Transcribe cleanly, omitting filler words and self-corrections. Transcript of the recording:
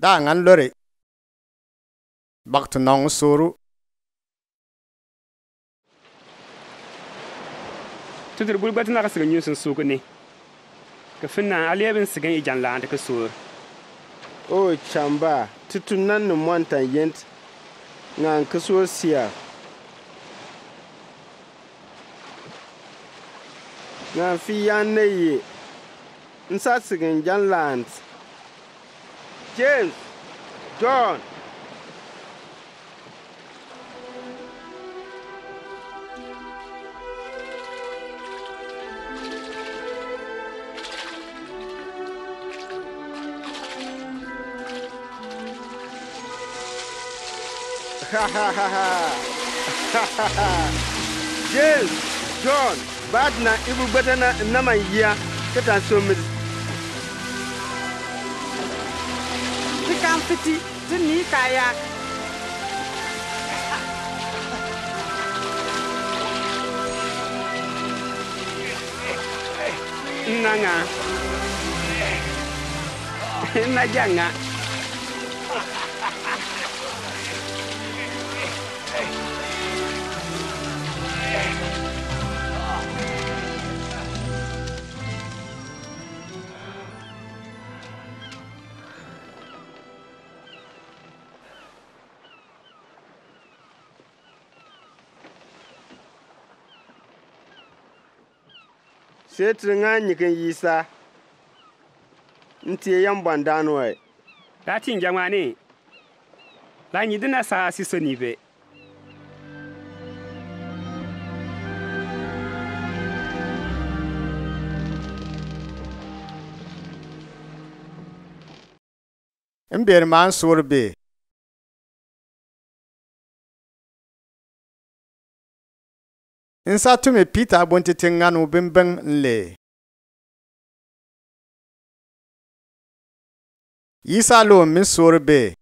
Da ngan lore. Bak to nong suru. Tudur bulbat na ka sigan yusun suku ne. Ka finna aliyabin sigan ijan la ka sur. O chamba tutunan no montan yent ngan kaso sia. Ngan fi yanne yi. Nsa sigan jan land. James, John. James, John, badna ibu badana namayya katan so mi. Tikan fiti tuni kaya. Nanga. Na janga. Setri nga nyikin yisa. Nti yan bandano ai. Latin jamane. La nyi dina sa sisoni be. Mber man sur be. Insa tume Peter bonti tinganu bimbeng nle. Isa lo min sur be.